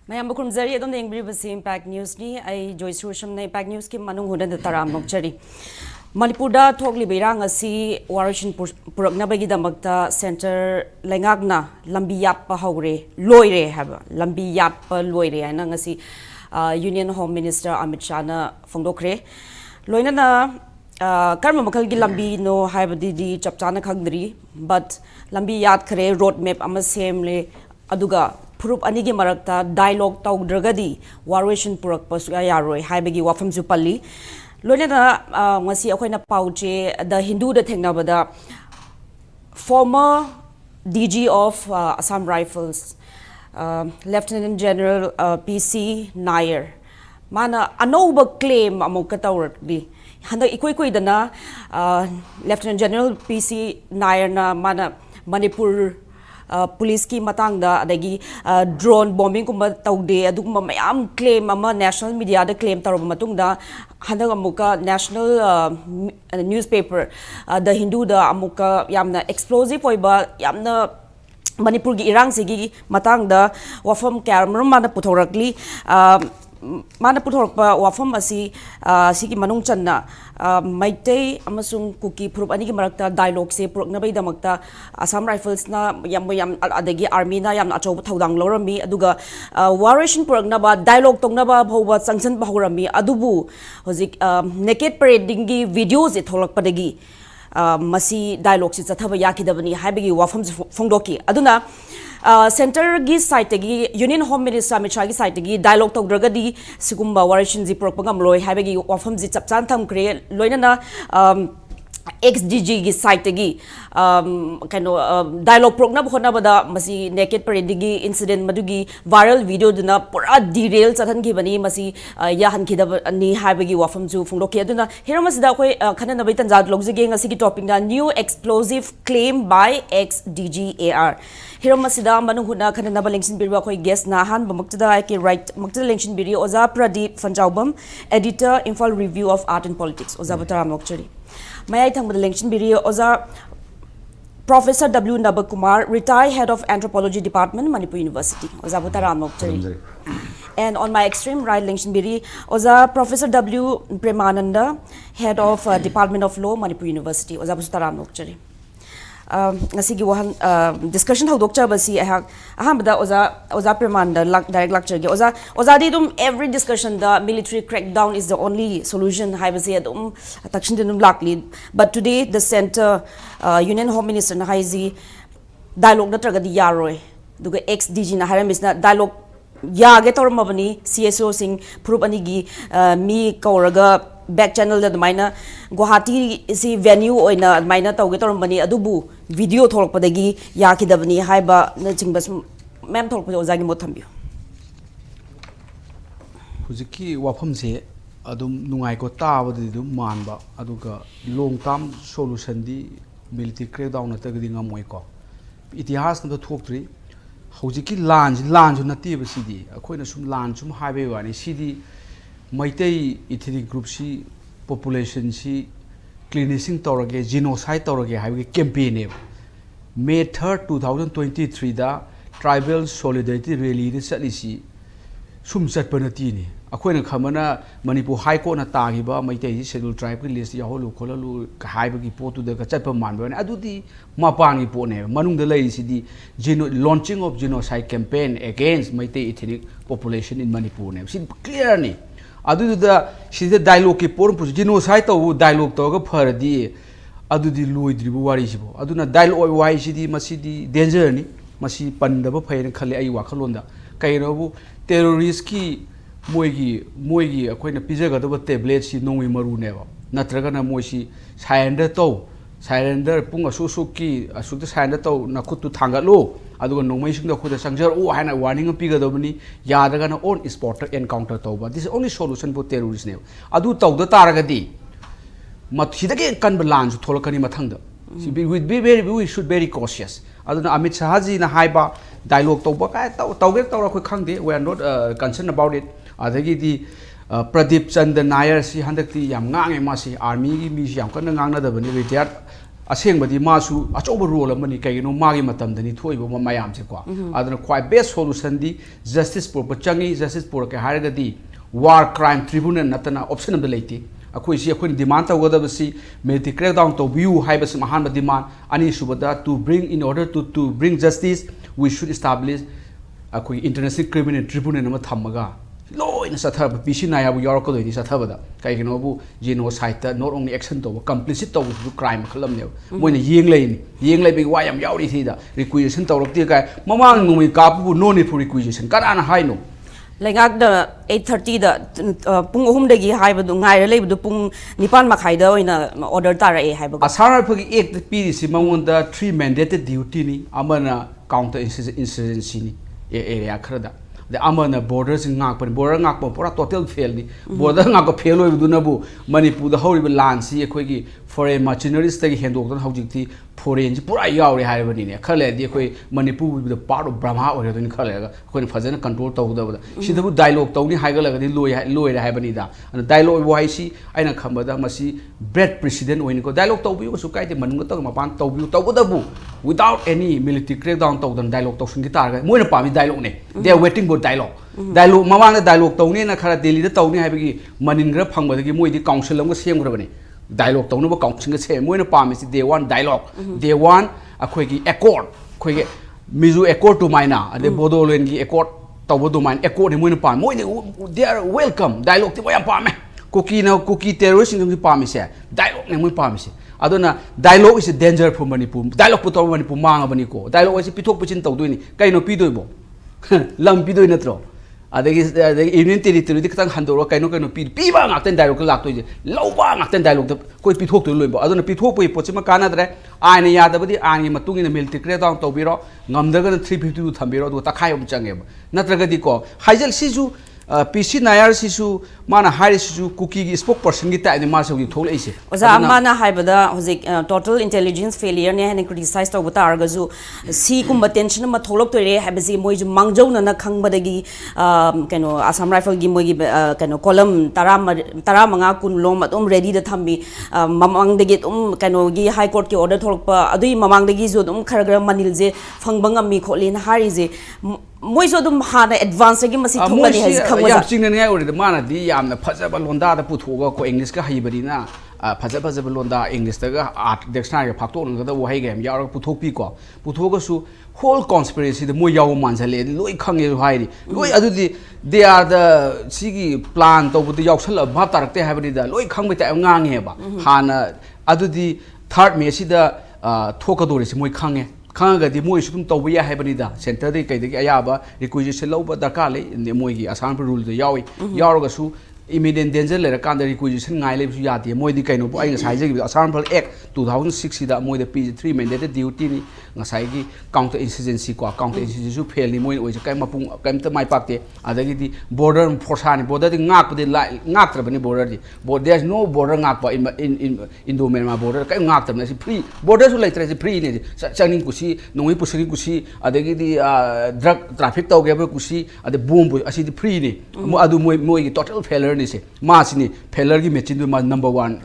Mayam Bukumzari, I don't think we see Impact News ni. I Joyshree Usham na Impact News ki Manung Hutna the Taram Nokchari. Manipurda thokli berang asi Warishin Purakna bagi damakta Center Lengagna Lambi Yat pa haure loire haba Lambi Yat pa loire ana ngasi Union Home Minister Amit Shah na phongdokre loina na karma makal gi lambi no haibadi di chapchana khangdri but lambi yat khare road map ama semle aduga Purup anigi marakta dialogue tawdragadi Warishin Purak pa suya yaroi haibagi wafam jupali loina na ngasi akoina pauche the Hindu da thengnabada former DG of Assam Rifles Lieutenant General PC Nair mana anoba claim amuka tawrdi handa ikoi dana Lieutenant General PC Nair na mana Manipur police ki matang da adagi drone bombing kumba tawde adugma mayam claim ama national media da claim tarob matung da handa amuka national newspaper the Hindu da amuka yamna explosive oiba yamna Manipur gi irang sigi matang da wafam camera mana puthorakli mana puthorpa wafam asi sigi manung channa maitei amasung kuki purup ani gi marakta dialogue se puruk na bai damakta Assam Rifles na yam adagi army na yam achob thodang lorami aduga Warishin puruk na ba dialogue tong na ba bhoba sanction bahurami adubu hojik naked parading gi videos e tholak padagi masi dialogue si chathaba yakidabani haibagi wafam phongdoki aduna center gi site gi Union Home Minister Amit Shah gi site gi dialogue tawdragadi sigumba Warishin ji propagam loi haibagi wafam ji chapchan tham kre loina na XDG gi site gi dialogue program khona bada masi naked parade gi incident madugi viral video duna pura derail chathan gi bani masi yahan khida ni haibagi wafam ju phungloki aduna heramas da koi khana nabai tanjad logjige ngasi gi topic na new explosive claim by XDGAR heramasida Manung Hutna khana naba lengsin birwa koi guest na han bamaktada ke right maktada lengsin biri oza Pradip Phanjoubam editor Imphal Review of Art and Politics oza bataram nokchari Mayai thang election video oza Professor W Nabakumar retired head of Anthropology Department Manipur University oza bataram nokchari and on my extreme right election biri oza Professor W Premandanda head of Department of Law Manipur University oza bataram nokchari ngasigi wahan discussion hodok cha basi ahambada oza Premanda direct lecture ge oza di dum every discussion the military crackdown is the only solution haibasi adum takshin dinum lakli but today the center Union Home Minister na haizi dialogue na tragadi yaroi duga XDG na haramis na dialogue yage tormabani CSO sing proof anigi mi kauraga back channel da maina Guwahati si venue oina maina tawge tormani adubu video tholok padagi yakidabani haiba na chingbas mem tholok pa ozagi mo thambiyo hujiki wafam se adum nungai ko tabadi dum manba aduga long term solution di military crackdown na tagdi ngamoi ko itihas na thokri hujiki lanj na tiba sidi akoina sum lan sum haibe wani sidi maitei ethnic group si population si cleansing tawrage genocide tawrage haibe campaign ne May 3rd 2023 da tribal solidarity rally ni chatisi sum chatpanati ni akoina khamana Manipur High Court na tagiba maitei schedule tribe ki list yaholu kholalu haibe ki potu da chatpa manba ne adudi mapangi po ne manung da lai sidi launching of genocide campaign against maitei ethnic population in Manipur ne sin clear ni aduda sida dialogue ki porn pu genocide to dialogue to ga pharadi adudi loidribu wari sibo aduna dialogue wai sidi masidi danger ni masi pandaba phaina khale ai wakhalonda kainobu terrorist ki moigi akoina pijaga do tablet si nongi maru neba natraga na moisi surrender pung asu ki asu ta surrender to nakutu thangalo aduga nongmai sing da khuda sangjar o haina warning piga do bani yadaga na on spot encounter to ba this is only solution for terrorist ne adu to da taragadi mathida ke kan balan su tholakani mathangda we should be very cautious aduna Amit Shah ji na haiba dialogue to ba ka to ra khoi khangde we are not concerned about it adagi di Pradip Nair si handakti yam ngang ma si army gi mi yam kan ngang na da bani retired असेंबदी मासु अचौब role अमनि कइनो मागी मतमदनी थोइबो मयाम से को अदन क्वाइ best solution the justice पोर चंगी justice पोर के हारगदी वार क्राइम ट्रिब्यूनल नतना ऑप्शन अम लेती अखोइ सी अखोइ डिमांड तौगदबसी मिलिटरी क्रैकडाउन तौबियु हाइबस महान डिमांड अनि सुबदा to bring in order to bring justice we should establish अखोइ इंटरनेशनल क्रिमिनल ट्रिब्यूनल नम थमगा लोइन सथब पीसी नायाबु यारकदोइदि सथबदा कइगनोबु जेनोसाइड नॉट ओनली एक्शन तौब कंप्लिसिट तौब क्राइम खलमने मोइने येंग लेबि वा याम यावरि थिदा रिक्विजिशन तौरक्ति काय ममांग नुमि कापु नो नीड फॉर रिक्विजिशन कनाना हाइनो लेगाक द 8:30 द पुंग अहुम दगी हाइबदु ngaire leibdu pung 9 makhai da oina order tarae haiba asara phagi ek piri si mangonda 3 mandated duty ni amana counter insurgency ni area khrada the amana borders ngak border ngak pura total fail ni border ngak fail oi du na bu manipur da hori land si ekhoi gi foreign mercenaries tagi hendok don hojik thi foreign ji pura yaure haibani ne khale di ekhoi manipur the part of brahma ore don khale ga ekhoi fazana control tau da sidabu dialogue tau ni haiga laga di loi haibani da and dialogue wai si aina khamba da masi bread president oin ko dialogue tau bi su kai de manung ta mapan tau bi tau da bu without any military crackdown tau dan dialogue tau sun gi tar ga moina pa mi dialogue ne they are waiting for dialogue mamang da dialogue tau ne na khara delhi da tau ni haibagi manin gra phangba da gi moi di council am ga sem gra bane dialogue tau no ba council ga se moina pa mi si they want dialogue they want akhoi gi accord khoi gi mizu accord to maina ade bodolen gi accord tau bo do main accord ni moina pa moi they are welcome dialogue ti yam pa me cookie terrorist ni pa mi se dialogue ne moi pa mi se adona dialogue is a danger for manipur dialogue puto manipur manga bani ko dialogue is pithok puchin tau doini kaino pi doibo lam pi doi natro adagi union territory dik tang handoro kaino pi ba ngakten dialogue lak toi je loba ngakten dialogue koi pithok to loibo adona pithok poi pochima kana dre aina yadabadi ani matung in military crackdown tobiro ngamdaga 352 thambiro do takhai um changeba natraga di ko haijal siju PC Nayar sisu mana hari sisu cookie gi spokesperson gi ta ni ma so gi thol ise oza mana haibada hozik total intelligence failure ne hane criticize to buta argazu si kum tension ma tholok to re haibasi moi ju mangjau na khangbadagi kano Assam rifle gi moi gi kano column 15 kun lom atum ready da thambi mamang degi kano gi high court ki order tholok pa adui mamang degi ju kharagra manil je phangbanga mi kholin hari je moi so dum hana advance gi masi thongani has khangwa yam sing ngai ori de mana di yamna phajaba londa da puthoga ko english ka haibari na phajaba londa english da ga art dictionary ga phakto nga da wahai ga yam yaw puthok pi ko puthoga su whole conspiracy de moi yaw manjale loi khange hairi loi adu di they are the sigi plan to bu yaw sal bha tarakte haibari da loi khangbe ta ngang he ba hana adu di third me si da thoka dori si moi khange khanga di moi sum to ya haibani da center de kai de ayaba requisition loba darkar le moi gi asan rule de yawi yaroga su immediate danger le kan da requisition ngai le su yati moi di kaino ai ngai sai gi asan act 2006 da moi de PG3 mandated duty ni ngai gi counter insurgency ko counter insurgency fail ni moi oi kai mapung kai ta mai pakte adagi di border force ni border di ngak de ngak tra bani border di there is no border ngak ba in Indo Myanmar border kai ngak tra na si free border su lai tra si free ni changning kusi nongui pusuri kusi adagi di drug traffic tau ge kusi ade bomb asi di free ni adu moi gi total failure ni se ma si ni failure gi machine du ma number 1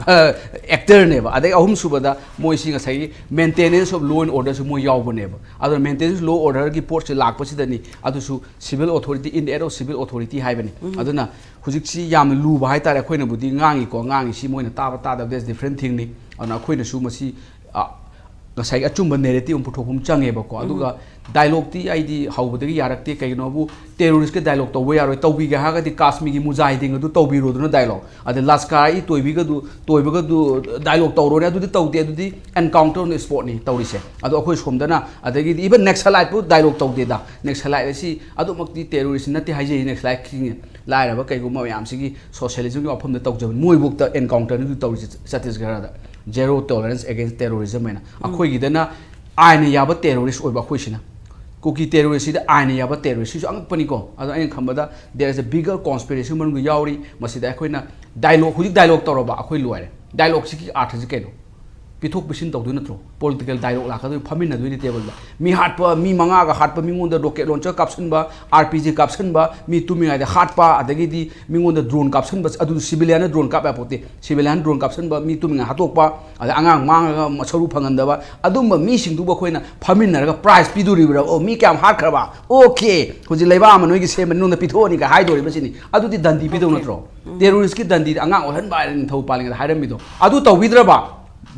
actor ne ba adagi ahum subada moi si nga sai maintenance of law and order su moi yaw bane ba adu maintenance law order gi port se lak pasi da ni adu su civil authority in the area of civil authority hai bane aduna hujik si yam lu ba hai tare khoi na budi ngangi ko ngangi si moi na ta da that's different thing ni ana khoi na su masi ngasai achumba narrative puthopum change ba ko aduga dialogue ti ID hawbudagi yarakte kaino bu terrorist ke dialogue to we yaroi tawbi ga ha ga di Kashmir gi mujahidin adu tawbi ro duna dialogue ade laskar I toibi ga du dialogue tawro ne adu di tawde adu di encounter on the spot ni tawrise adu akhoi somdana adagi even next slide pu dialogue tawde da next slide si adu makti terrorist nati haije next slide king laira ba kai gu ma yam sigi socialism gi ofam da tawjab moi buk ta encounter ni tawrise Chhattisgarh da zero tolerance against terrorism ena akhoi gi dana aina yaba terrorist oiba khoi sina cookie terrorist da aina yaba terrorist su ang pani ko adu ain khambada there is a bigger conspiracy man gu yauri masida akhoi na dialogue hudik dialogue toroba akhoi loire dialogue si ki art ji keno पिथोक पिसिन तौदु नत्रो political dialogue लाखदु फमिन नदुनि table मी हाटपा मी मंगा गा हाटपा मिंगोंदा रॉकेट लॉन्चर कापसनबा आरपीजी कापसनबा मी तुमिङाइ दा हाटपा अदगिदि मिंगोंदा ड्रोन कापसनबा अदु सिविलियन ड्रोन कापया पोते सिविलियन ड्रोन कापसनबा मी तुमिङा हातोकपा अद आंगां मांगा मसरु फंगंदबा अदुम मी सिंगदुबा खोइना फमिनरगा प्राइज पिदुरिबरा ओ मी क्याम हाटखरबा ओके हुजि लेबा अमा नोइगि सेम नुना पिथोनि का हाइदोरिबसिनि अदुदि दंदी पिदौ नत्रो टेररिस्ट की दंदी आंगां ओहन बाय थौ पालिंग हाइरमिदो अदु तौबिद्रबा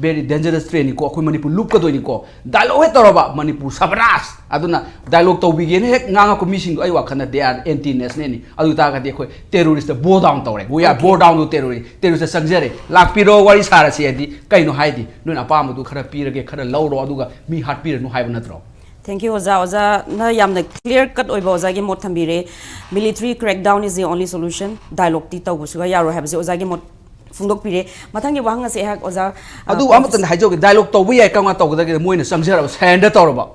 very dangerous train ko akoi manipur loop ka doi ko dialogue he toroba manipur sabras aduna dialogue to begin he nganga ko missing ai wakhana they are anti national ni adu ta ga de khoi terrorist bow down tore we are bow down to terrorist sangjare lak piro wari sara si adi kaino haidi nun apa mu du khara pirage khara lawro aduga mi hat pir nu haiba natro Thank you, Oza. Oza, na yamna clear cut oiba Oza gi mot thambire. Military crackdown is the only solution. Dialogue ti tawbusuga yaro habse Oza gi mot fungdok pire. Mathangi wahang ase hak Oza. Adu amatan haijo dialogue tawbu yai kanga tawda ge moina samjara sanda tawraba.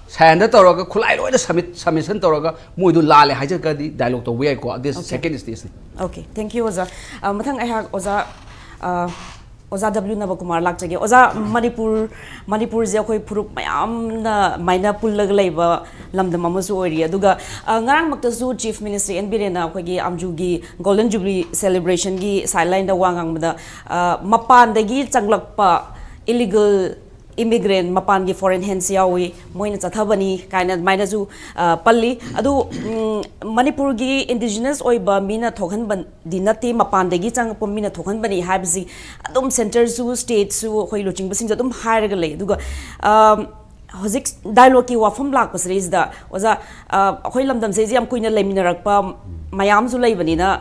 Sanda tawraga khulai loida submission tawraga moidu lale haijo ka di dialogue tawbu yai ko this second stage. Okay, thank you, Oza. Mathang ai hak Oza Oza W Nabakumar lakjage Oza Manipur je khoi phurup mayam na maina pullag leiba lamdam amasu oiri aduga ngarang makta su chief minister NB Rena khoi gi amju gi golden jubilee celebration gi sideline da wangang da mapan dagi changlakpa illegal immigrant mapan gi foreign hands yawi moina chathabani kaina maina ju palli adu Manipur gi indigenous oiba mina thokhan ban dinati mapan dagi changpa mina thokhan bani habsi adum center su state su khoi loching basing adum hairaga lei aduga hozik dialogue ki wafam lak pasris da oza khoi lamdam se jam kuina leminarakpa mayam zu lei bani na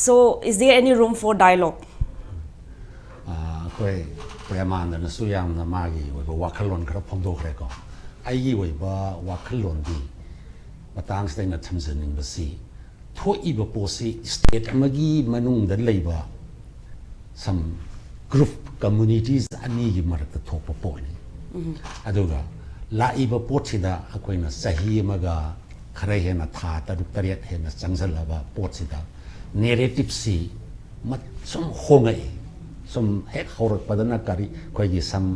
so is there any room for dialogue khoi Premandanda suyam na magi oiba wakhalon khara phongdokre ko aigi oiba wakhalon di matang stai na thamjaning basi thoiba posi state amagi manung da leiba some group communities ani gi marakta thokpa point aduga laiba pochida akoina sahi amaga khara hena tha taruk tariat hena changsalaba pochida narrative si mat som hongai some heck horak padana kari koi gi some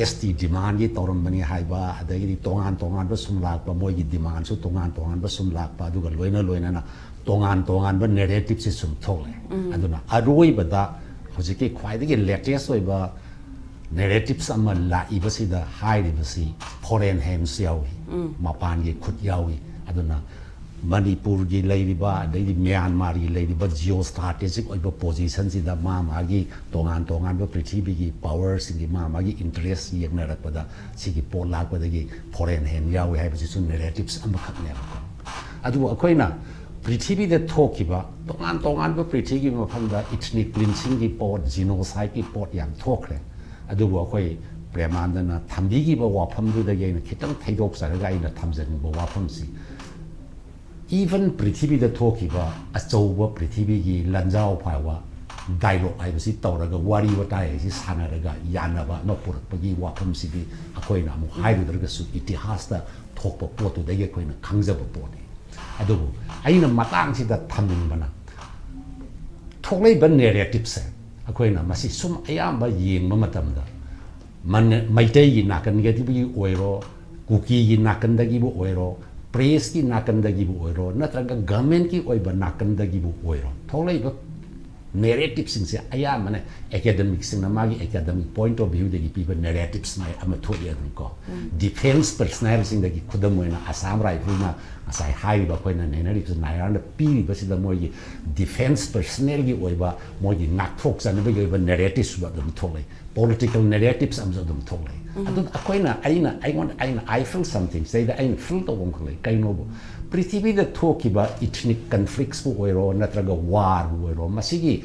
ST demand gi toram bani haiba adagi tongan ba sum lak ba moi gi demand su tongan ba sum lak ba aduga loina na tongan ba narrative si sum thole aduna aroi bada hojiki khwaidagi latest oiba narrative sama la ibasi da high ibasi foreign hands yawi mapan gi khut yawi aduna Manipur gi leiriba adai Myanmar gi leiriba geostrategic oiba position si da ma gi tongan ba prithvi gi power singi ma gi interest yekna rakpada sigi polak badagi foreign hand yawi haibasi sun narratives am khakne ba adu akoina prithvi de thokiba tongan ba prithvi gi mafamda ethnic cleansing gi port genocide gi port yang thokre adu akoi Premandanda thambi gi ba wafam du da ge khitang thaidok saraga ina thamjan ba wafam si even prithvi da thokiba achouba prithvi gi lanjao phaiwa dialogue ai basi tawraga wari watai si sanaraga yanaba no purpagi wafam si bi akoina mu hairu darga su itihas da thokpa potu da ge koina khangjaba poni adu aina matang si da thamin bana thoklei ban narrative se akoina masi sum ayamba yengba matamda man maitai gi nakan ge ti bi oiro kuki gi nakan da gi bo oiro press ki nakandagi bu oiro natraga government ki oiba nakandagi bu oiro tholai ba narrative sing se aya mane academic sing na magi academic point of view degi people narratives na ama thodi adun ko defense personnel sing degi khudamoina assam rifle na asai hai ba koina narratives na ya na pi ba sida moi defense personnel gi oiba moi nak thok san ba gi ba narratives ba dum tholai political narratives am dum tholai adun akoina I feel something say that I feel the one kale kaino bo prithvi da thoki ba ethnic conflicts bu oiro natraga war bu oiro masigi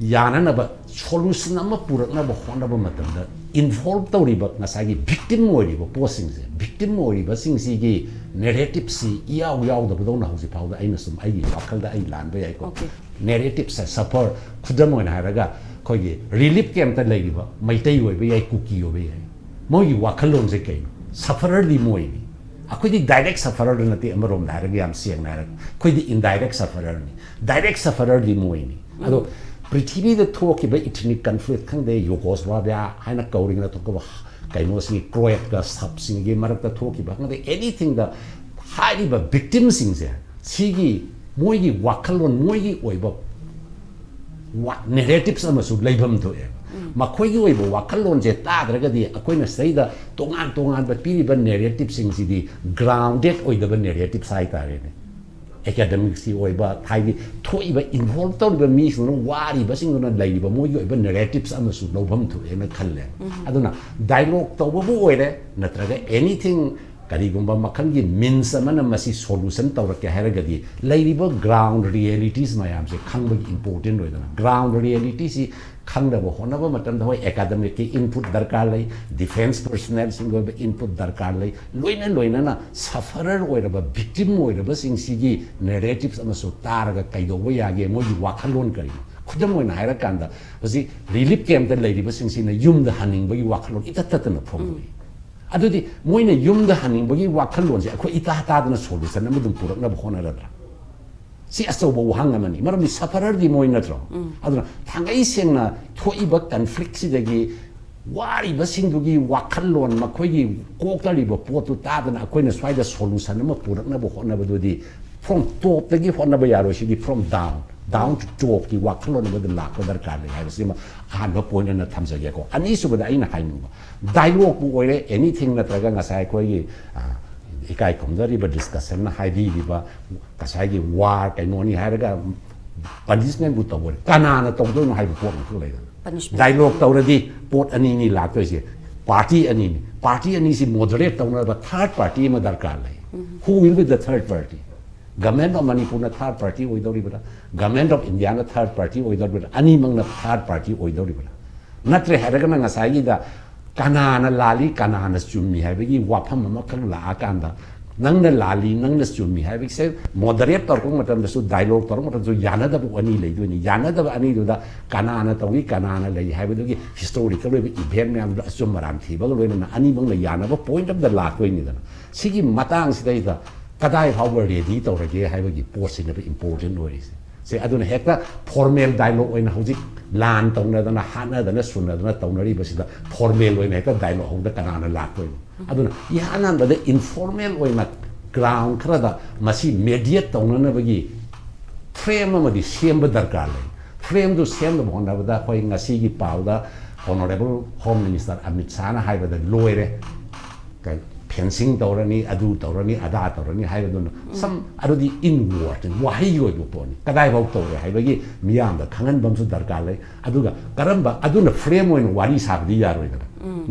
yana na ba solution ama purak na ba hona ba matam da involve tawri ba nasagi victim ori ba posing se victim ori ba sing si gi narrative si yaw da ba dona hausi pau da aina sum ai gi wakal da ai lan ba ai ko narrative sa suffer khudam na haraga khoi relief camp ta lei ba maitai oi ba ai kuki oi ba moi wakhalon se kai sufferer li moi akhoi di direct sufferer na ti amarom da haraga yam siang na khoi di indirect sufferer ni direct sufferer li moi ni ado Prithvi the talk about ethnic conflict khang de Yugoslavia haina kauring na talk about kaino si Croatia subsing ge marak the talk about anything the highly victims sing se sigi moigi wakalon moigi oiba what narratives amasu leibam to e makhoi gi oiba wakalon je ta draga di akoina saida tongan ba piri ba narrative sing si di grounded oida ba narrative sai ta re academic si oiba thai thoi ba involved to ba mi su no wari ba sing no lai ba moigi oiba narratives amasu lobam to e na khalle aduna dialogue to ba bu oire natraga anything karigumba makhangi means amana masi solution tawrake haragadi lairiba ground realities mayam se khangba important oidana ground reality si khangdaba honaba matam da academic input darkar lai defense personnel sing input darkar lai loina na sufferer oiraba victim oiraba sing sigi narratives amaso taraga kaidoba yage moji wakhalon kari khudam oina harakanda hosi relief camp da lairiba sing sina yumda haningba gi wakhalon itatatana phomoi adudi moina yumda haningbagi wakhalon se akhoi ita ta dana solution amadum purakna bhona radra si aso bo hanga mani marami sufferer di moina tro aduna thangai sengna thoiba conflict si dagi wari basingdugi wakhalon makhoi gi koktali bo potu ta dana akoina swaida solution ama purakna bhona badudi from top dagi hona ba yaro si from down to top ki wakhalon ba la ko darkar le ha sima hanba point na thamjage ko ani subada aina hainu dialogue bu oire anything na traga ngasai ko yi ikai komdari ba discussion na haidi ba kasai gi war kai noni haraga punishment bu tawor kana na tawdo no haibu pot ko le dialogue tawradi pot ani ni la to se party ani si moderate tawna ba third party ma darkar le who will be the third party government of Manipur na third party oidori bada government of India na third party oidori bada ani mang na third party oidori bada natre haraga na ngasai gi da kana na lali kana na chummi ha begi wafam ma khang la akanda nang na lali nang na chummi ha begi se moderate tor ko matam su dialogue tor matam su yana da bu ani le do ni yana da ani do da kana na tawi kana na le ha begi historical event me am da sum maram thi ba lo na ani bang la yana ba point of the la ko ni da sigi matang si da kadai how were ready to rage ha begi post in the important ways se aduna hekta formal dialogue oina hojik lan tongna dana hana dana sunna dana tawnari basida formal oina hekta dialogue hongda kana la ko aduna yana da informal oina ground khara da masi mediate tongna na bagi frame ma di semba darkar le frame do semba bhona bada khoi ngasi gi pawda honorable home minister Amit Shah na haibada loire kai fencing tawrani adu tawrani ada tawrani haibadun some adudi inward wahi yoi boponi kadai bau tawre haibagi miyam da khangan bamsu darkar le aduga karamba aduna frame oin wari sabdi yaroi da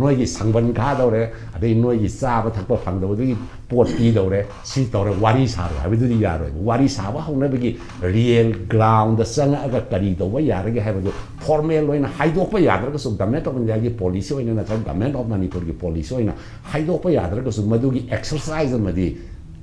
noi gi sangban kha dawre adei noi gi saba thakpa phangdo gi pot pi dawre si tawre wari saro haibadudi yaroi wari saba hongna bagi real ground da sanga aga kari do wa yarage haibadu formal oin haidok pa yadra ka government of India gi policy oin na government of Manipur gi policy oin haidok pa yadra ka madugi exercise amadi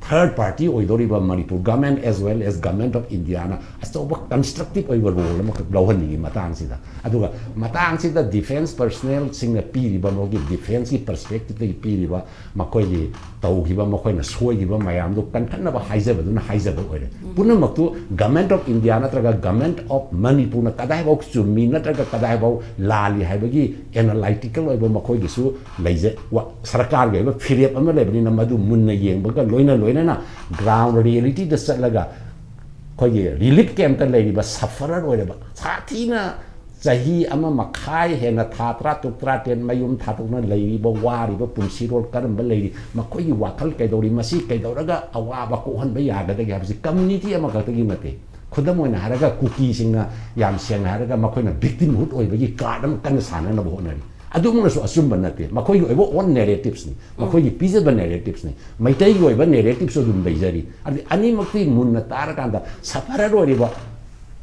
third party oidoriba Manipur government as well as government of India na asoba constructive oiba role ma lawhan ni matang sida aduga matang sida defense personnel singna piriba mogi defense ki perspective ki piriba makoi gi taugiba makoi na soigiba mayam do kankanna ba haijaba duna haijaba oire punna maktu government of India na traga government of Manipur na kadai ba chumi na traga kadai ba lali haibagi analytical oiba makoi gi su leije wa sarkar ga ba phirep ama lebni na madu munna yengba ga loina na ground reality the salaga koi relief camp ta leiba sufferer oireba sathina chahi ama makhai hena thatra tuktra ten mayum thatukna leiba wari ba punsi rol karam ba leiri makoi wakal kaidori masi kaidoraga awa ba ko han ba yaga da habsi community ama ka tagi mate khudam oina haraga cookie singna yam seng haraga makoi na victimhood oibagi kadam kan sana na bonari adumna so assume nate makoi go on narratives ni makoi gi pizza narratives ni maitai go narratives so dum beijari ani makti munna tar kanda safara ro riba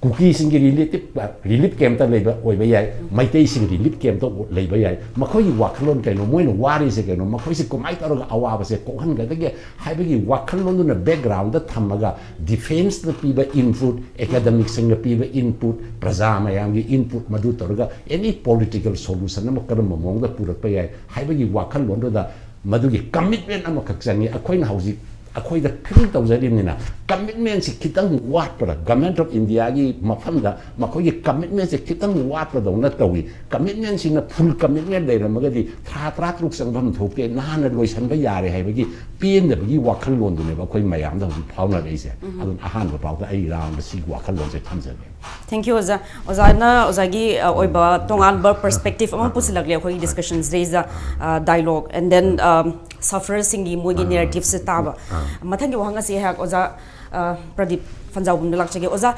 cookie sing relief camp ta leiba oiba yai maitai sing relief camp to leiba yai makoi gi wakhlon kaino moina wari se kaino makoi se komai taro ga awa se ko han ga ge haibagi wakhlon na background da thamaga defense the piba input academic sing the piba input prajama yang gi input madu toroga any political solution na karam mong da purak pa yai haibagi wakhlon da madu gi commitment ama kaksangi akoina hauji अखोई the क्री तौजरिमनिना commitment से खितंग वाटपरा government of India की मफमदा मखोई commitment से खितंग वाटपदौना तौई commitment सिना full commitment लेरमगदी था त्रा त्रुक संगम थोके नाना लोइसनबा यारे हाइबगी पेनदबगी वाखल लोनदुने अखोई मयामदा हजि fauna रैसे अदुन Ahaan पाउदा I round C वाखल loan से थमजगे Thank you, Oza. Ozana, Ozagi, Oiba, Tongan, perspective, I'm putting like a discussions, raise a dialogue, and then sufferers singing Mugi narrative Setaba. Matangi Wanga say, Oza, Pradip Phanjoubam, the Lakshagi, Oza,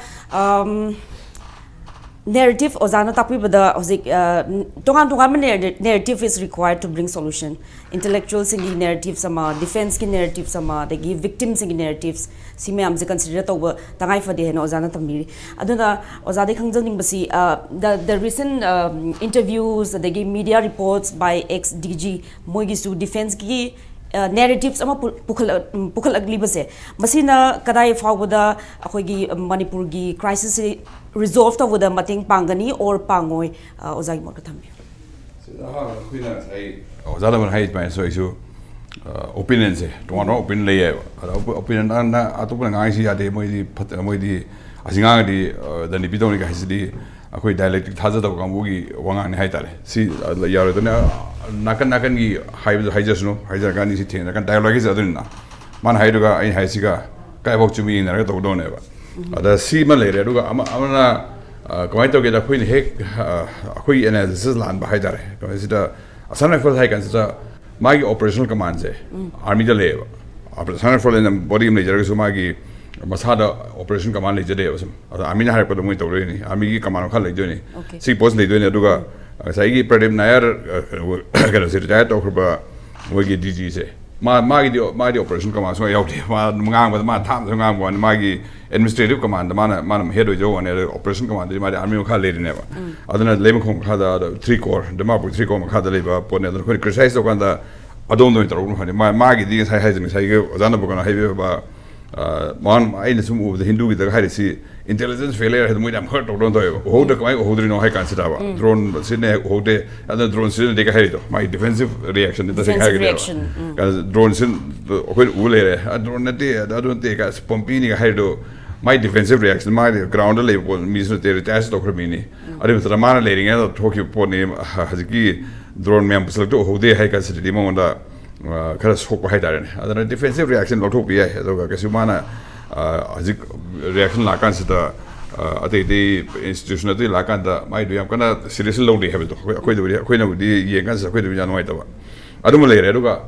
narrative, Ozana Tapi, but the Tongan narrative is required to bring solution. Intellectual singing narratives, some defense narratives, some they give victim singing narratives. Sime amse consider over tangai for the Ozana Tamiri. Aduna Ozade Kangjaning Basi, the recent interviews, they gave media reports by ex DG Moigisu defense ki narratives ama pukal agli base. Masina kadai fawada akoigi Manipur gi crisis resolved over the mating pangani or pangoi Ozagi Mokatambi. Ozada man hate my so issue. Opinions to one open layer opinion and atopan IC at the Moidi Asinga the Nipitonic has the Akoi dialectic hazard of Gamugi Wangan Haitare. See Yaradana Nakanaki Hijasno, Hijakani city, and I can dialogue is Aduna. Man Haiduga in Haisiga, Kaibok to me in a reto don't ever. The Seaman later, Amana going to get a queen heck, a queen analysis land by Haidare. Consider a son of I consider. My operational commands army the labor operational for the body major so magi masada operation command leader day was army na har padomu to reni army command kha lejo ni si post lejo ni aduga sai gi Pradip Nair kana se retire to ba mogi DG se ma di operation command so yaudi ma ngang ba ma tham so ngang ba ma gi administrative command man head jo one operation command ma army kha le ne ba aduna lem khom kha da 3 corps de ma 3 corps kha da le ba pone da ko criticize to kan da adon no intro no ma gi di sai haizing sai ge ozana ba kana haibe ba man ai ne sum the Hindu gi da hai si intelligence failure had muidam hurt to do ho de kai ho dri no hai consider ba drone sine ho de and drone sine de ka hai to my defensive reaction the sai ha drone sin ko ule drone ne de adon te ka pompini ka hai do my defensive reaction my ground level means that they attached to kramini ade tra mana leading and talk you pon name haziki drone mem select to ho de hai consider di mo da kara sok hai da ne adana defensive reaction lo thok bi hai do ka su mana hazik reaction la kan sita ate de institution ate la kan da mai do yam kana serious lo de have to koi na di ye kan sa koi do ya no mai ta ba adu mo le re do ka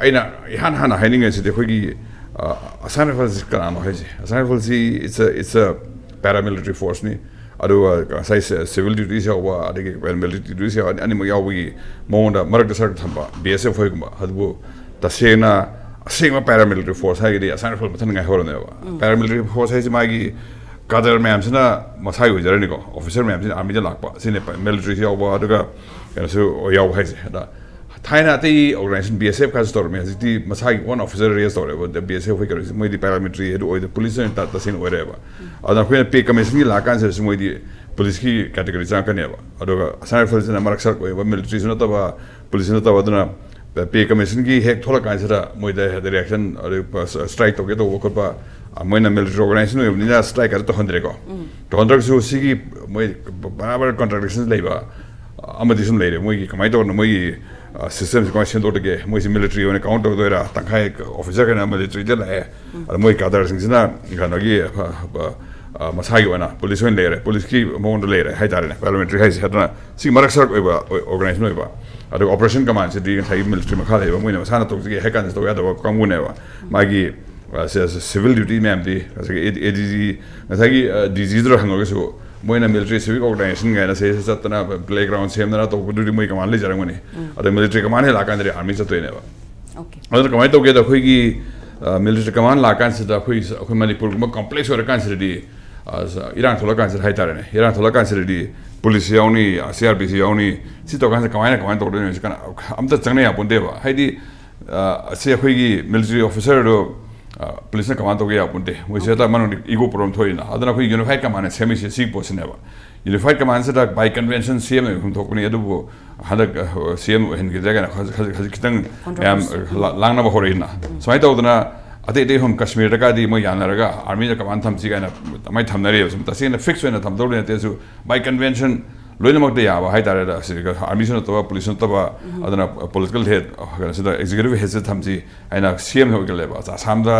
aina han haining se de koi gi Anthropology kana no haji Anthropology it's a paramilitary force ni adu sai civil duties ya wa adege military duties ya ani mo ya wi mo da marak da sar thamba BSF hoi gumba hadu tasena asema paramilitary force ha gi Anthropology mathan ngai horo ne ba paramilitary force hai ma gi kadar ma'am sina masai ho jare ni ko officer ma'am sina army da lakpa sine military ya wa adu ga so ya wa hai da Thailand the organization BSF has story me the masai one officer raised story about the BSF figure is the paramilitary head or the police and that scene whatever other when pay commission la kan se mo the police ki category sa kan ba adoga asana force na marak sar ko military na ta ba police na ta ba na pay commission ki hek thola kan sara mo the reaction or strike to get over ba mo na military organization ni na strike ar to 100 ko to 100 so si ki mo barabar contradictions leiba amadi sum leire mo ki kamai to no mo systems ko chen do de mo is military on account of the tankai officer kana military de la ar mo ka dar sing sina kana gi masai wana police wen leire police ki mo on leire hai dar ne parliamentary hai hadna si marak sar ko ba organization no ba ad operation command se di thai military ma khale ba mo ne sana to gi he kan to ya do kamu ne ba magi civil duty ma'am di ADG thagi disease ro hango so Moina military civic organization ga na se satna playground same na to duty moi kaman le jarang mani ade military kaman he la kan de army sa to ne ba okay ade kamai to ge da khoi gi military kaman la kan se da khoi Manipur ma complex or kan se di Iran thola kan se hai tare ne Iran thola kan se di police yauni CRPC yauni si to kan se kaman to de ne kan am ta changne ya pon de ba hai di se khoi gi military officer do police command to ge apunte mo se ta manu ego problem thoina adana khoi unified command semi si post ne ba unified command se by convention CM hum thok ni adu hada CM hen ge jaga na khaz kitang langna ba horina so ai to dana अतै अतै हम कश्मीर का मैं यानरगा army कमान थमसी गाना मैं थमनरे तसेंग fix होना थमदौर नतेसु बाय कन्वेंशन लोइनमक याब हाइतारे आर्मी नतबा पुलिस नतबा अदना पॉलिटिकल हेड एक्जिक्यूटिव हेड से थमसी आइना सीएम होगलेबा असम दा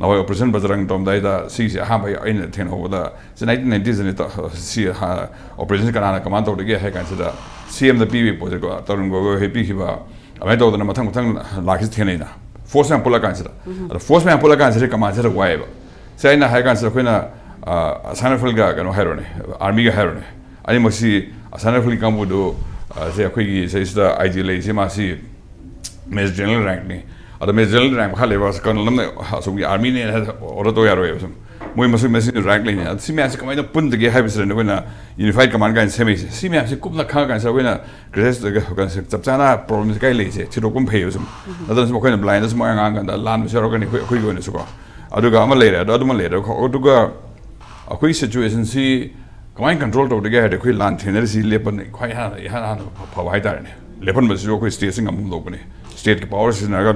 नव ऑपरेशन बजरंग तोमदाइदा सी हा भाई आइन थेन होदा 1990s ने सी ऑपरेशन कनाना कमांड तौदगे है कांसिदा सीएम द पीवी प्रोजेक्ट तरुण गोगो हेपी हिबा अमै तौदना मथंग मथंग लाखिस थेनेना फोर्स में पुला कांसिदा फोर्स में पुला कांसिदा कमांड से वाइब से आइना है कांसिदा कोइना असानफल गा कनो हैरोने आर्मी गा हैरोने अनि मसी असानफल कामबुदो से अखोगी से इस्ता आईजी लेसी मासी मेजर जनरल रैंक ने अदो मेजर जनरल रैंक खा लेबा कर्नल ने असुगी आर्मी ने ओर तो यारो यसम मोय मसी मेसी रैंक लेने सि मैच कमाइना पुंदगे हाइबिसरे ने कोइना यूनिफाइड कमांड का सेमी सि मैच से कुपना खा का कोइना ग्रेस चपचाना प्रॉब्लम काई लेसे छिरोकुम फेयसम अदो कोइना ब्लाइंडनेस मोय ngang का लान बिसरो कने कोइ कोइने सुको अदुगा अमा लेरे अदुमा लेरे अदुगा अखोई सिचुएशन सी कमाइन कंट्रोल तौदगे है कोई लान थेनर सी लेपन ख्वाइ हान फव हाइतारने लेपन बसिरो कोई स्टेट सिंग अमुम लोपने स्टेट के पावर से नगर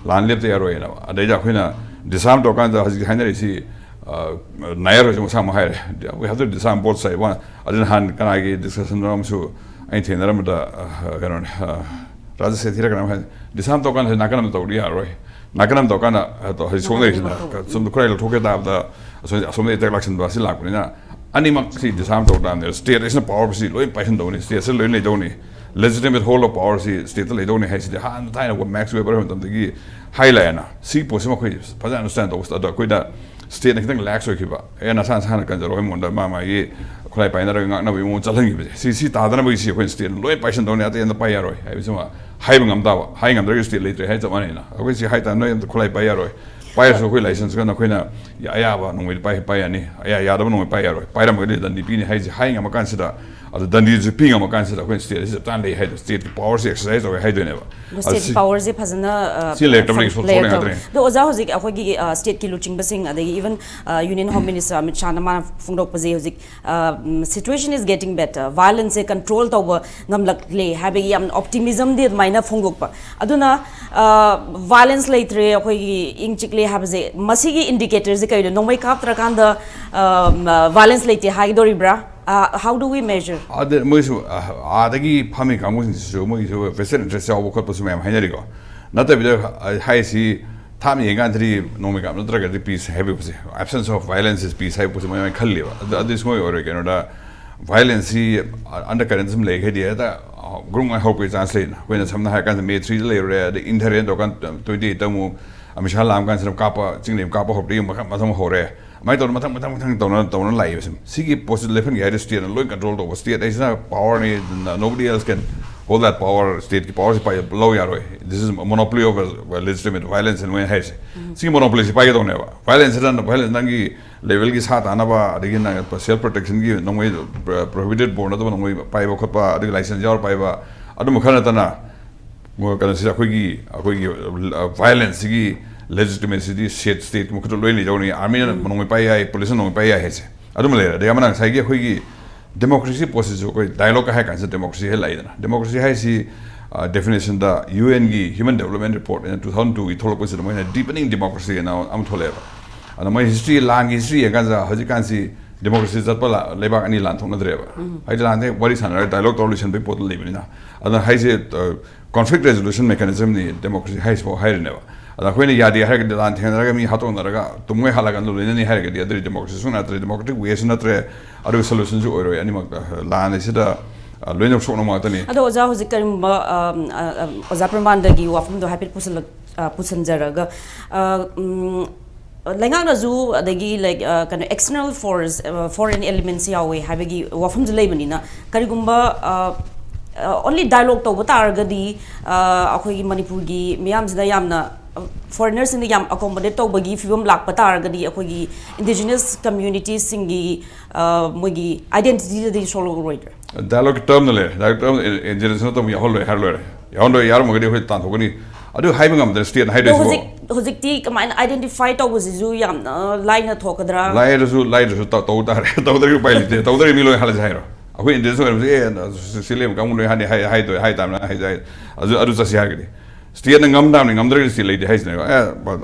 लान लेपते यारो ना अदैजा अखोइना डिसाम तोकान द हजि हाइनरि सी नायर जो सा महायर वी हैव टू डिसाम बोथ साइड वन अदन हान कनागी डिस्कशन रमसु ai थेनर मदा कनो राज से थिरा कना डिसाम तोकान है नाकनम तौदि यारो नाकनम तोकान तो हजि सोंगे सम खुराइ लथोके दाब द असोमे टेक इलेक्शन बासि लाकनिना अनिमक सी डिसाम तौदान स्टेट इस पावर सी लोइ पाइसन दौनी स्टेट से लोइ ले दौनी लेजिटिमेट होल ऑफ पावर सी स्टेट ले दौनी है सी हान थाइना वो मैक्स वेबर हम तमदगी हाइलाइना सी पोसिम खोइ फजा अंडरस्टैंड दो द कोइदा स्टेट ने खितंग लैक्स होखिबा ए ना सान kan जरो हम मा मा ये खुलाइ पाइना रंग ना बि मो चलंगी बे सी तादना बि सी खोइ स्टेट लोइ पाइसन दौनी आते न पाइ यारोय है बिसमा हाइब ngam हाइ ngam दर स्टेट लेत्रे है जमानेना अखोइ सी हाइ ता नो खुलाइ पाइ यारोय पायरसो कोई लाइसेंस का नखोइना यायाबा नोंगै पायानि यादब नोंगै पायारोय पायरमगदि दंदी पिनि हाइ ngam सिदा अद दंदी जु पिंग ngam सिदा कोइ स्टेट से तान ले हाइ स्टेट पावर से एक्सरसाइज हो हाइ दोनेबा स्टेट पावर से फजना सी इलेक्ट्रोनिक्स फोलिंग आदरे दो ओजा होजिक अखोगी स्टेट की लुचिंग बसिंग अदे even union home minister Amit Shah नमा फुंगदोक पजे होजिक situation is getting better violence से कंट्रोल तौब ngam हाबे याम ऑप्टिमिज्म दे माइना फुंगदोक अदुना वायलेंस लेत्रे अखोगी इंग चिकले हाबजे मसीगी इंडिकेटर्स कइदो नोंमै कापत्रकांद वायलेंस लेते हाइदोरिब्रा how do we measure other moisu adagi phami kamu so moisu vesel interest yaw khot pasu mem hainari go nata bi hai si tham yengan thri nomi kam natra ga peace heavy pase absence of violence is peace hai pasu mem khalli ba this moi ore ke no da violence undercurrents me lege dia da grung I hope we translate when samna ha kan me 3 le the inherent kan 28 tamu amishal lam kan sam kapa chingnem kapa hop ri matham hore mai to mathang to lai sem sigi positive level ga state and low control to state is not power ni nobody else can hold that power state ki power se pai below yaro this is monopoly over legitimate violence and when has sigi monopoly se pai to ne violence nangi level ki sath ana ba adigi na self protection ki no prohibited born to no pai ba khot ba adigi license jar pai ba adu mukhana tana mo kan se akhoi violence gi legitimacy state मुख्य लोई ले जाओ army मनों पाई है police नों पाई है से अदुम ले दे हमना साइगे खोगी डेमोक्रेसी प्रोसेस कोई डायलॉग का है कांसे डेमोक्रेसी है लाइदना डेमोक्रेसी है सी डेफिनेशन द यूएन की ह्यूमन डेवलपमेंट रिपोर्ट इन 2002 इथोलो को से मोइना डीपनिंग डेमोक्रेसी ना am थोलेबा अन मै हिस्ट्री लांग हिस्ट्री गाजा हजि कांसी डेमोक्रेसी जतपला लेबा अनि लान थोन द्रेबा हाइ लान दे बडी सान डायलॉग टोल्युशन पे पोतल लेबिना अन हाइ से कॉन्फ्लिक्ट रेजोल्यूशन मैकेनिज्म नि डेमोक्रेसी हाइ सो हाइ नेबा अखोइने यादि हारगे लान थेनरगा मी हातोनरगा तुमगे हालागन लोलेने हारगे दि अदरि डेमोक्रेसी सुना त्रे डेमोक्रेटिक वे सुना त्रे अरु सॉल्यूशन जु ओरो यानी मक लान इसिदा लोइन सोनो मातनी अदो ओजा होजि करिम ओजा प्रमांडगी वाफम दो हैपी पुसनजरगा लाइंगा नजु अदगी लाइक कन एक्सटर्नल फोर्स फॉरेन एलिमेंट्स यावे हाबेगी वाफम ज लेबनिना करिगुंबा only dialogue to batargadi akhoi manipur gi miyam jida yamna foreigners in the yam accommodate to bagi fibam lak batargadi akhoi indigenous communities singi mogi identity the solo writer dialogue terminal indigenous to mi holo harlo yaondo yar mogadi hoi tan thogani adu haibangam the state haide so hojikti command identify to was ju yam line thokadra line to to pilot to mi lo hala jairo अखोई Indian से सिलेम कामुन हाने high तो high ताम high जाय अजु अरु चसी हागदि state ngam dam ngam dre si late haise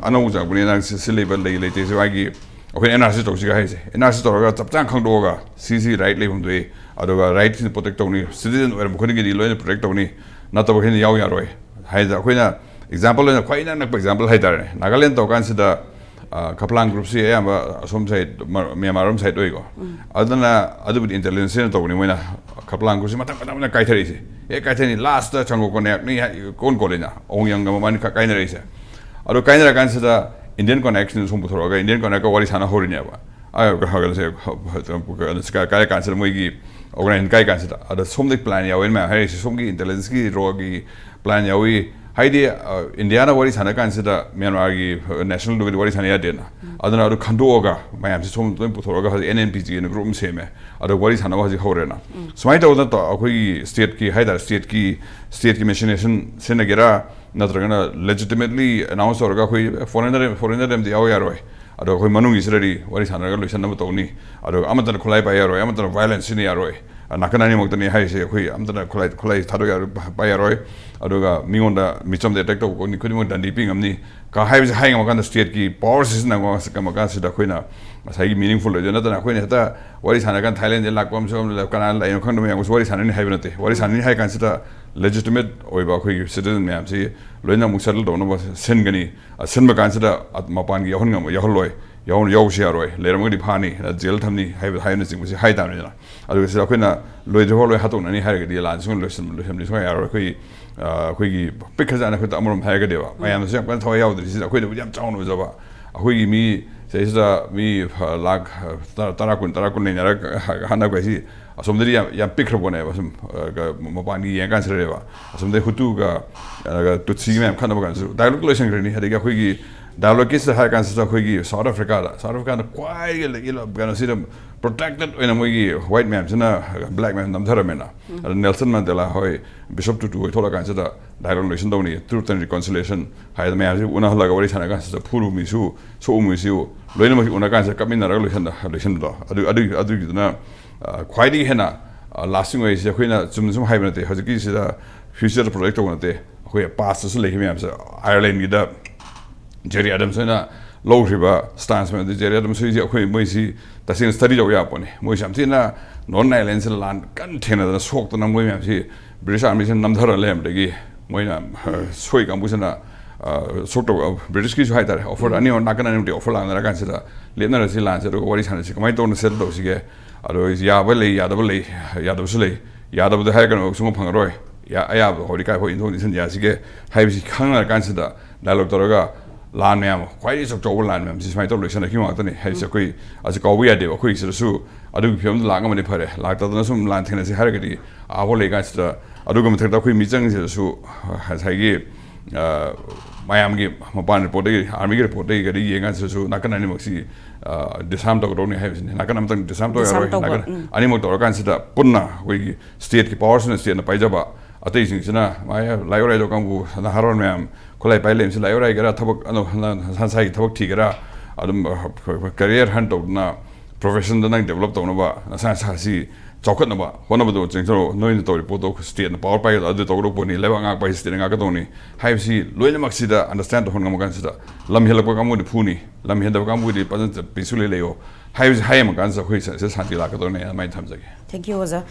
anu ja buni na si level late te so agi okay NRC to si ga haise NRC to ga chap chang khang do ga CC right le bum doi adoga right ni protect tawni citizen or mo khoni gi lo protect tawni na to khen yaw ya roi haida khoina example na khoi na example haida Nagaland to kan sida kaplang group si amba som side Myanmar side oi go adana adu intelligence to ni moina kaplang group si mata na kai thari si e kai thani last chango connect ni kon ko lena ong yang ma man kai na ri sa adu kai na kan sida Indian connection som puthoro ga Indian connect ko wari sana hori nya ba ayo ga ga se kai kan sida moi gi organize kai kan sida adu som de plan ya wen ma hai som gi intelligence gi ro gi plan ya wi haidi Indiana wari sana kan sida Myanmar gi national do wari sana ya dena adana adu khando ga mayam se som to puthoro ga NNPG ne group se me adu wari sana wa ji horena smai to da to akoi state ki haida state ki machination senagera natragana legitimately announce or ga koi foreigner dem dia ya roi adu koi manung israeli wari sana ga loisan na to ni adu amatan khulai ba ya roi amatan violence ni ya roi nakanani moktani hai se koi amatan khulai thado ya ba ya roi aduga mingonda micham de attack to ko ni khodi mo dandi ping amni ka hai bi hai ngam kan state ki power system na ngam ka ma sida khoina sai meaningful le na ta khoina ta wari sana kan Thailand de lakwam som le kan la yo khand me wari sana ni hai binate wari sana ni hai kan sida legitimate oi ba khoi citizen me am si loina mu settle do no ba sen gani sen ba kan sida mapan gi hon ngam ya holoi yaw share roi le mo di phani jail thamni hai na sing hai ta na adu sida khoina loi de holoi hatong na ni hai ga di lan sung lo sem so ya roi khoi ꯑꯩꯈꯣꯏꯒꯤ ꯄꯤꯛꯈ꯭ꯔꯖꯥꯠꯅ ꯑꯩꯈꯣꯏ ꯑꯃꯔꯣꯝ ꯍꯥꯏꯔꯒꯗꯤꯕ ꯃꯌꯥꯝꯅꯁꯨ ꯌꯥꯝ ꯀꯟꯅ ꯊꯋꯥꯏ ꯌꯥꯎꯗ꯭ꯔꯤꯁꯤꯗ ꯑꯩꯈꯣꯏꯗꯕꯨ ꯌꯥꯝ ꯆꯥꯎꯅ ꯎꯖꯕ ꯑꯩꯈꯣꯏꯒꯤ ꯃꯤ ꯁꯤꯗꯩꯁꯤꯗ ꯃꯤ ꯂꯥꯛ ꯇꯔꯥ ꯀꯨꯟ ꯂꯩꯅꯔꯒ ꯍꯥꯟꯅꯕ ꯍꯥꯏꯁꯤ ꯑꯁꯣꯝꯗꯗꯤ ꯌꯥꯝ ꯄꯤꯛꯈ꯭ꯔꯕꯅꯦꯕ ꯁꯨꯝ ꯃꯄꯥꯟꯒꯤ ꯌꯦꯡꯀꯥꯟꯁꯤꯗꯕ ꯑꯁꯣꯝꯗꯩ ꯍꯨꯇꯨꯒ ꯇꯨꯠꯁꯤꯒꯤ ꯃꯌꯥꯝ ꯈꯠꯅꯕ ꯀꯥꯟꯗꯁꯨ ꯗꯥꯏꯂꯣꯛ ꯂꯣꯏꯁꯟꯈ꯭ꯔꯅꯤ ꯑꯗꯒꯤ ꯑꯩꯈꯣꯏꯒꯤ ꯗꯥꯏꯂꯣꯛꯀꯤꯁꯤꯗ ꯍꯥꯏꯔ ꯀꯥꯟꯁꯤꯗ ꯑꯩꯈꯣꯏꯒꯤ ꯁꯥꯎꯠ ꯑꯐ꯭ꯔꯤꯀꯥꯗ ꯈ꯭ꯋꯥꯏꯗꯒꯤ ꯀꯩꯅꯣꯁꯤꯗ ꯄ꯭ꯔꯣꯇꯦꯛꯇꯦꯠ ꯑꯣꯏꯅ ꯃꯣꯏꯒꯤ ꯋꯥꯏꯠ ꯃꯌꯥꯝꯁꯤꯅ ꯕ꯭ꯂꯦꯛ ꯃꯌꯥꯝ ꯅꯝꯊꯔꯝꯃꯦꯅ ꯑꯗ ꯅꯦꯜꯁꯟ ꯃꯟꯗꯦꯂꯥ ꯍꯣꯏ ꯕꯤꯁꯣꯞ ꯇꯨꯇꯨ ꯍꯣꯏ ꯊꯣꯛꯂꯛꯀꯥꯟꯁꯤꯗ ꯗꯥꯏꯂꯣꯛ ꯂꯣꯏꯁꯟ ꯇꯧꯅꯤ ꯇ꯭ꯔꯨꯊ ꯑꯦꯟ ꯔꯤꯀꯣꯟꯁꯤꯂꯦꯁꯟ ꯍꯥꯏꯗꯅ ꯃꯌꯥꯝꯁꯤ ꯎꯅꯍꯜꯂꯒ ꯋꯥꯔꯤ ꯁꯥꯟꯅ ꯀꯥꯟꯁꯤꯗ ꯐꯨꯔꯨ ꯃꯤꯁꯨ ꯁꯣꯛꯎ ꯃꯤꯁꯨ ꯂꯣꯏꯅꯃꯛ ꯎꯅ ꯀꯥꯟꯁꯤꯗ ꯀꯞꯃꯤꯟꯅꯔꯒ ꯂꯣꯏꯁꯟꯕꯗꯣ ꯑꯗꯨꯒꯤꯗꯨꯅ ꯈ꯭ꯋꯥꯏꯗꯒꯤ ꯍꯦꯟꯅ lasting ꯑꯣꯏꯔꯤꯁꯦ ꯑꯩꯈꯣꯏꯅ ꯆꯨꯝꯅ ꯁꯨꯝ ꯍꯥꯏꯕ ꯅꯠꯇꯦ ꯍꯧꯖꯤꯛꯀꯤꯁꯤꯗ ꯐ꯭ꯌꯨꯆꯔꯗ ꯄ꯭ꯔꯣꯖꯦꯛ ꯇꯧꯕ ꯅꯠꯇꯦ ꯑꯩꯈꯣꯏ ꯄꯥꯁꯇꯁꯨ ꯂꯩꯈꯤꯕ ꯃꯌꯥꯝꯁꯦ ꯑꯥꯌꯔꯂꯦꯟꯒꯤꯗ ꯖꯦꯔꯤ ꯑꯦꯗꯝꯁ ꯍꯣꯏꯅ ꯂꯧꯈ꯭ꯔꯤꯕ ꯁ꯭ꯇꯥꯟꯁ ꯃꯌꯥꯝꯗ ꯖꯦꯔꯤ ꯑꯦꯗꯝꯁ ꯍꯣꯏꯁꯤ ꯑꯩꯈꯣꯏ ꯃꯣꯏꯁꯤ ꯇꯁꯦꯡꯅ ꯁ꯭ꯇꯗꯤ ꯇꯧꯕ ꯌꯥꯕ ꯄꯣꯠꯅꯤ ꯃꯣꯏꯁꯤ ꯌꯥꯝ ꯊꯤꯅ ꯅꯣꯔꯠ ꯑꯥꯏꯂꯦꯟꯁꯤꯗ ꯂꯥꯟ ꯀꯟꯅ ꯊꯦꯡꯅꯗꯅ ꯁꯣꯛꯇꯅ ꯃꯣꯏ ꯃꯌꯥꯝꯁꯤ ꯕ꯭ꯔꯤꯇꯤꯁ ꯑꯥꯔꯃꯤꯁꯤꯅ ꯅꯝꯊꯔ ꯂꯩꯔꯝꯕꯗꯒꯤ ꯃꯣꯏꯅ ꯁꯣꯏ ꯀꯥꯡꯕꯨꯁꯤꯅ ꯁꯣꯛꯇꯧꯕ ꯕ꯭ꯔꯤꯇꯤꯁꯀꯤꯁꯨ ꯍꯥꯏꯇꯥꯔꯦ ꯑꯣꯐꯔ ꯑꯅꯤ ꯅꯥꯀꯟ ꯑꯅꯤꯃꯛꯇꯤ ꯑꯣꯐꯔ ꯂꯥꯛꯅꯔ ꯀꯥꯟꯁꯤꯗ ꯂꯦꯞꯅꯔꯁꯤ ꯂꯥꯟꯁꯦ ꯑꯗꯨꯒ ꯋꯥꯔꯤ ꯁꯥꯟꯅꯁꯤ ꯀꯃꯥꯏꯅ ꯇꯧꯅ ꯁꯦꯇꯜ ꯇꯧꯁꯤꯒꯦ ꯑꯗꯣ ꯌꯥꯕ ꯂꯩ ꯌꯥꯗꯕ ꯂꯩ ꯌꯥꯗꯕꯁꯨ ꯂꯩ ꯌꯥꯗꯕꯗ ꯍꯥꯏꯔꯒꯅ ꯁꯨꯡꯐꯪ ꯐꯪꯉꯔꯣꯏ ꯑꯌꯥꯕ ꯍꯧꯔꯤ ꯀꯥꯏ ꯍꯣꯏ ꯏꯟꯊꯣꯛ ꯏꯟꯁꯤꯟ ꯌꯥꯁꯤꯒꯦ ꯍꯥꯏꯕꯁꯤ ꯈꯪꯅꯔ ꯀꯥꯟꯁꯤꯗ ꯗꯥꯏꯂꯣꯛ ꯇꯧꯔꯒ ꯂꯥꯟ ꯃꯌꯥꯝ ꯈ꯭ꯋꯥꯏꯗꯒꯤ ꯑꯆꯧꯕ ꯂꯥꯟ ꯃꯌꯥꯝꯁꯤ ꯁꯨꯃꯥꯏꯅ ꯇꯧꯔ ꯂꯣꯏꯁꯟꯅꯈꯤꯕ ꯉꯥꯛꯇꯅꯤ ꯍꯥꯏꯕꯁꯤ ꯑꯩꯈꯣꯏ ꯑꯁꯤ ꯀꯥꯎꯕ ꯌꯥꯗꯦꯕ ꯑꯩꯈꯣꯏ ꯁꯤꯗꯁꯨ ꯑꯗꯨꯒꯤ ꯐꯤꯕꯝꯗ ꯂꯥꯛꯉꯝꯃꯗꯤ ꯐꯔꯦ ꯂꯥꯛꯇꯗꯅ ꯁꯨꯝ ꯂꯥꯟ ꯊꯦꯡꯅꯁꯤ ꯍꯥꯏꯔꯒꯗꯤ ꯑꯥꯐꯥꯎ ꯂꯩ ꯀꯥꯟꯁꯤꯗ ꯑꯗꯨꯒ ꯃꯊꯛꯇ ꯑꯩꯈꯣꯏ ꯃꯤꯆꯪꯁꯤꯗꯁꯨ ꯉꯁꯥꯏꯒꯤ ꯃꯌꯥꯝꯒꯤ ꯃꯄꯥꯟ ꯔꯤꯄꯣꯔꯠꯇꯒꯤ ꯑꯥꯔꯃꯤꯒꯤ ꯔꯤꯄꯣꯔꯠꯇꯒꯤ ꯀꯔꯤ ꯌꯦꯡꯀꯥꯟꯁꯤꯗꯁꯨ ꯅꯥꯀꯟ ꯑꯅꯤꯃꯛꯁꯤ ꯗꯤꯁꯥꯔꯝ ꯇꯧꯒꯗꯧꯅꯤ ꯍꯥꯏꯕꯁꯤꯅꯤ ꯅꯥꯀꯟ ꯑꯃꯇꯪ ꯗꯤꯁꯥꯔꯝ ꯇꯧ ꯌꯥꯔꯣꯏ ꯅꯥꯀꯟ ꯑꯅꯤꯃꯛ ꯇꯧꯔꯀꯥꯟꯁꯤꯗ ꯄꯨꯟꯅ ꯑꯩꯈꯣꯏꯒꯤ ꯁ꯭ꯇꯦꯠꯀꯤ ꯄꯥꯋꯔꯁꯤꯅ ꯁ꯭ꯇꯦꯠꯅ ꯄꯥꯏꯖꯕ ꯑꯇꯩꯁꯤꯡꯁꯤꯅ ꯂꯥꯏꯌꯣꯔꯥꯏꯗꯣ ꯀꯥꯡꯕꯨ ꯅꯍꯥꯔꯣꯟ ꯃꯌꯥꯝ ꯈꯨꯠꯂꯥꯏ ꯄꯥꯏ ꯂꯩꯔꯤꯕꯁꯤ ꯂꯥꯏꯌꯣꯔꯥꯏꯒꯦꯔꯥ ꯊꯕꯛ ꯁꯥꯏꯒꯤ ꯊꯕꯛ ꯊꯤꯒꯦꯔꯥ ꯑꯗꯨꯝ ꯀꯦꯔꯤꯌꯔ ꯍꯟ ꯇꯧꯗꯨꯅ ꯄ꯭ꯔꯣꯐꯦꯁꯟꯗ ꯅꯪ ꯗꯦꯕꯂꯞ ꯇꯧꯅꯕ ꯅꯁꯥ ꯅꯁꯥꯁꯤ ꯆꯥꯎꯈꯠꯅꯕ ꯍꯣꯠꯅꯕꯗꯣ ꯆꯦꯡꯊꯣꯔꯛꯑꯣ ꯅꯣꯏꯅ ꯇꯧꯔꯤ ꯄꯣꯠꯇꯣ ꯁ꯭ꯇꯦꯠꯅ ꯄꯥꯋꯔ ꯄꯥꯏꯒꯗꯕ ꯑꯗꯨ ꯇꯧꯒꯗꯧꯕ ꯄꯣꯠꯅꯤ ꯂꯩꯕꯥꯛ ꯉꯥꯛꯄ ꯍꯥꯏꯁꯤ ꯁ꯭ꯇꯦꯠꯅ ꯉꯥꯛꯀꯗꯧꯅꯤ ꯍꯥꯏꯕꯁꯤ ꯂꯣꯏꯅꯃꯛꯁꯤꯗ ꯑꯟꯗꯔꯁꯇꯦꯟ ꯇꯧꯍꯟ ꯉꯝꯕ ꯀꯥꯟꯁꯤꯗ ꯂꯝ ꯍꯦꯜꯂꯛꯄ ꯀꯥꯡꯕꯨꯗꯤ ꯐꯨꯅꯤ ꯂꯝ ꯍꯦꯟꯗꯕ ꯀꯥꯡꯕꯨꯗꯤ ꯐꯖꯅ ꯄꯤꯁꯐꯨꯜꯂꯤ ꯂꯩꯌꯣ ꯍꯥꯏꯕꯁꯤ ꯍꯥꯏꯔꯝꯃ ꯀꯥꯟꯁꯤꯗ ꯑꯩꯈꯣꯏ ꯁꯥꯟꯇꯤ ꯂꯥꯛꯀꯗꯧꯅꯤ ꯑꯗꯨꯃꯥꯏꯅ ꯊꯝꯖꯒꯦ Thank you, Oza.